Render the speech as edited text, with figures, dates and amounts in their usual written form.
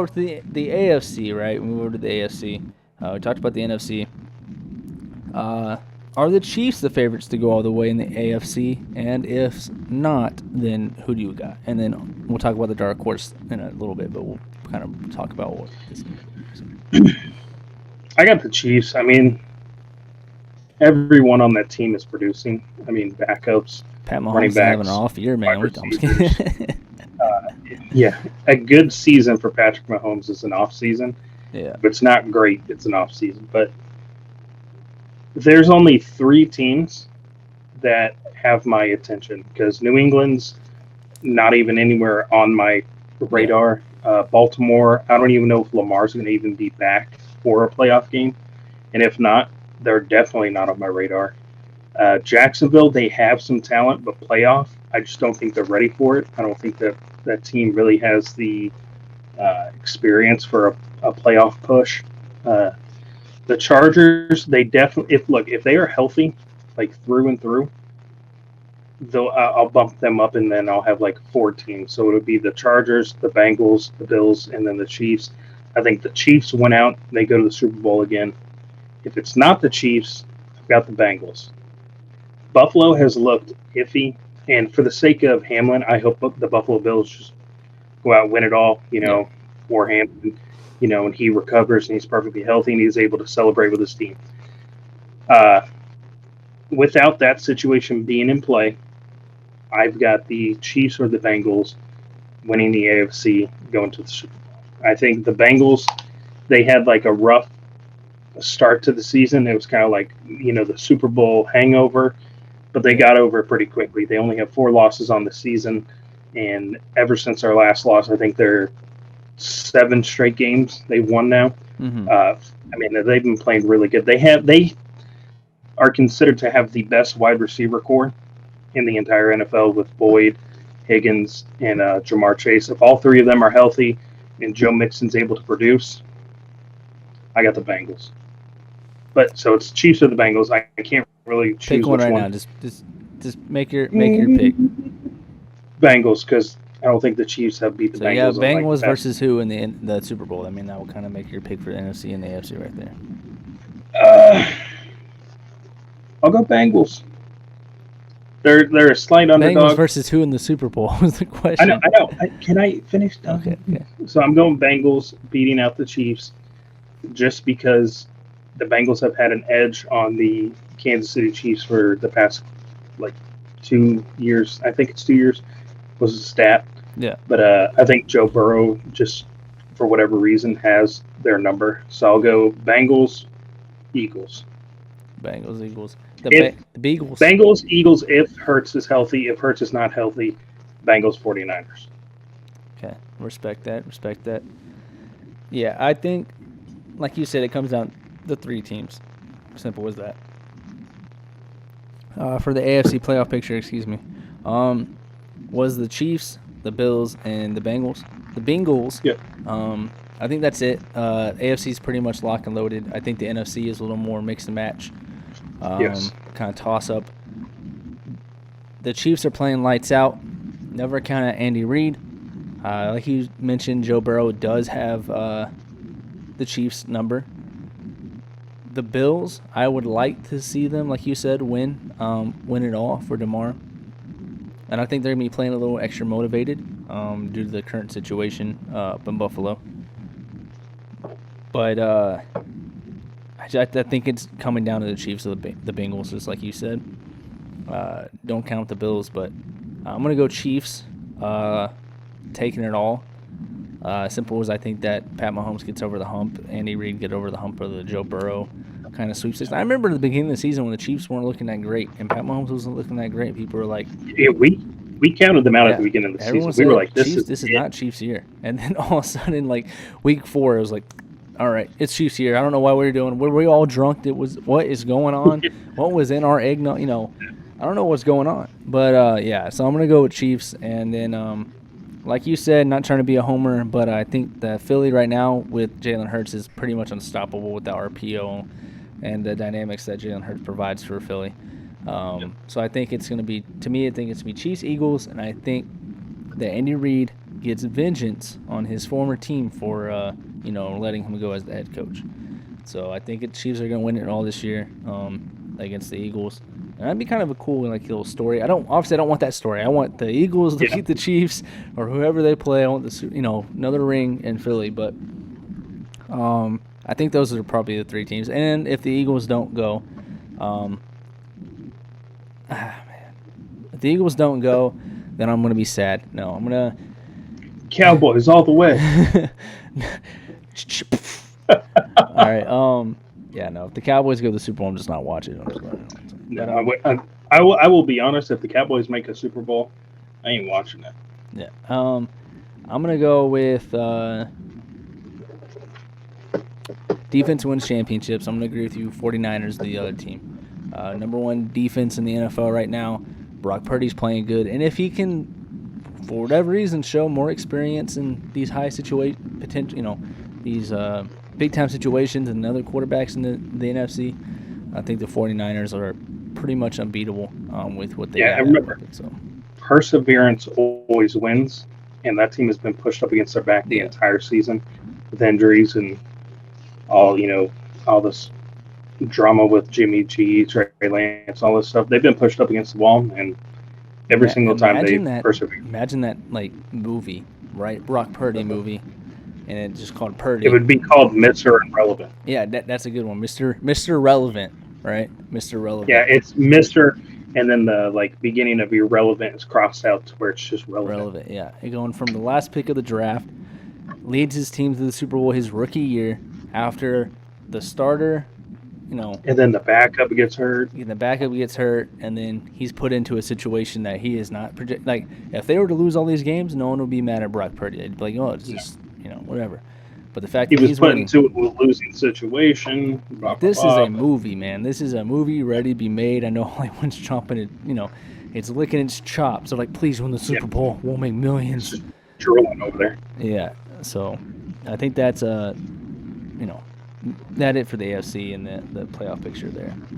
over to the AFC, right? We move over to the AFC. We talked about the NFC. Are the Chiefs the favorites to go all the way in the AFC? And if not, then who do you got? And then we'll talk about the dark horse in a little bit, but we'll kind of talk about what this. I got the Chiefs. I mean, everyone on that team is producing. I mean, backups, Pat running Mahomes having backs, an off year, man. wide I'm just kidding. yeah, a good season for Patrick Mahomes is an off season. Yeah. If it's not great, it's an off season. But there's only three teams that have my attention because New England's not even anywhere on my radar. Baltimore, I don't even know if Lamar's going to even be back for a playoff game. And if not, they're definitely not on my radar. Jacksonville, they have some talent, but playoff, I just don't think they're ready for it. I don't think that team really has the experience for a playoff push. The Chargers, they definitely if they are healthy, like through and through, though I'll bump them up and then I'll have like four teams. So it would be the Chargers, the Bengals, the Bills, and then the Chiefs. I think the Chiefs went out, they go to the Super Bowl again. If it's not the Chiefs, I've got the Bengals. Buffalo has looked iffy, and for the sake of Hamlin, I hope the Buffalo Bills just go out and win it all, for Hamlin, and he recovers and he's perfectly healthy and he's able to celebrate with his team. Uh, Without that situation being in play, I've got the Chiefs or the Bengals winning the AFC going to the Super Bowl. I think the Bengals, they had like a rough start to the season. It was kind of like, the Super Bowl hangover, but they got over it pretty quickly. They only have 4 losses on the season, and ever since our last loss, I think they're 7 straight games they've won now. Mm-hmm. I mean, they've been playing really good. They are considered to have the best wide receiver core in the entire NFL with Boyd, Higgins, and Jamar Chase. If all 3 of them are healthy and Joe Mixon's able to produce, I got the Bengals. But so it's Chiefs or the Bengals. I can't really choose Pick one which right one. now. Just make your pick. Bengals, because I don't think the Chiefs have beat the So Bengals. yeah, Bengals like versus who in the Super Bowl? I mean, that will kind of make your pick for the NFC and the AFC right there. I'll go Bengals. They're a slight underdog. Bengals versus who in the Super Bowl was the question. I know. Can I finish? Okay. So I'm going Bengals beating out the Chiefs just because the Bengals have had an edge on the Kansas City Chiefs for the past, 2 years. I think it's 2 years was the stat. Yeah. But I think Joe Burrow just, for whatever reason, has their number. So I'll go Bengals, Eagles. Bengals, Eagles. The Beagles. Bengals, Eagles if Hurts is healthy. If Hurts is not healthy, Bengals, 49ers. Okay. Respect that. Yeah, I think, like you said, it comes down to 3 teams. Simple as that. For the AFC playoff picture, was the Chiefs, the Bills, and the Bengals. The Bengals. Yeah. I think that's it. AFC is pretty much lock and loaded. I think the NFC is a little more mix and match. Yes. Kind of toss up. The Chiefs are playing lights out. Never count out Andy Reid. Like you mentioned, Joe Burrow does have the Chiefs' number. The Bills, I would like to see them, like you said, win it all for DeMar. And I think they're going to be playing a little extra motivated due to the current situation up in Buffalo. But I think it's coming down to the Chiefs or the Bengals, just like you said. Don't count the Bills, but I'm going to go Chiefs, taking it all. Simple as I think that Pat Mahomes gets over the hump, Andy Reid get over the hump of the Joe Burrow kind of sweepstakes. I remember at the beginning of the season when the Chiefs weren't looking that great and Pat Mahomes wasn't looking that great. People were like, yeah, we counted them out at the beginning of the season. We were like, this is not Chiefs' year. And then all of a sudden, week 4, it was like, all right, it's Chiefs' year. I don't know why we were doing. Were we all drunk? What is going on? What was in our eggnog? I don't know what's going on. But yeah, so I'm gonna go with Chiefs, and then like you said, not trying to be a homer, but I think that Philly right now with Jalen Hurts is pretty much unstoppable with the RPO and the dynamics that Jalen Hurts provides for Philly. So I think it's going to be, to me, I think it's going to be Chiefs, Eagles, and I think that Andy Reid gets vengeance on his former team for letting him go as the head coach. So I think the Chiefs are going to win it all this year against the Eagles. And that'd be kind of a cool little story. I don't want that story. I want the Eagles to beat the Chiefs or whoever they play. I want another ring in Philly. But I think those are probably the three teams. And if the Eagles don't go, if the Eagles don't go, then I'm going to be sad. No, I'm going to Cowboys all the way. All right. If the Cowboys go to the Super Bowl, I'm just not watching it. I will be honest. If the Cowboys make a Super Bowl, I ain't watching it. Yeah. I'm gonna go with defense wins championships. I'm gonna agree with you. 49ers, the other team. Number one defense in the NFL right now. Brock Purdy's playing good, and if he can, for whatever reason, show more experience in these high these big time situations and other quarterbacks in the NFC, I think the 49ers are pretty much unbeatable with what they have. Yeah, I remember. Perseverance always wins, and that team has been pushed up against their back the entire season with injuries and all this drama with Jimmy G, Trey Lance, all this stuff. They've been pushed up against the wall, and every single time they persevere. Imagine that movie, right? Brock Purdy movie. And it just called Purdy. It would be called Mr. Irrelevant. Yeah, that's a good one. Mr. Relevant, right? Mr. Relevant. Yeah, it's Mr. And then the beginning of irrelevant is crossed out to where it's just relevant. Relevant, yeah. And going from the last pick of the draft, leads his team to the Super Bowl his rookie year after the starter, And then the backup gets hurt. And the backup gets hurt, and then he's put into a situation that he is not project. Like, if they were to lose all these games, no one would be mad at Brock Purdy. They'd be like, oh, it's just whatever. But the fact that he's put winning, into a losing situation. This is a movie, man. This is a movie ready to be made. I know Hollywood's chomping it. It's licking its chops. So please win the Super Bowl. We'll make millions. Just drooling over there. Yeah. So I think that's that it for the AFC and the playoff picture there.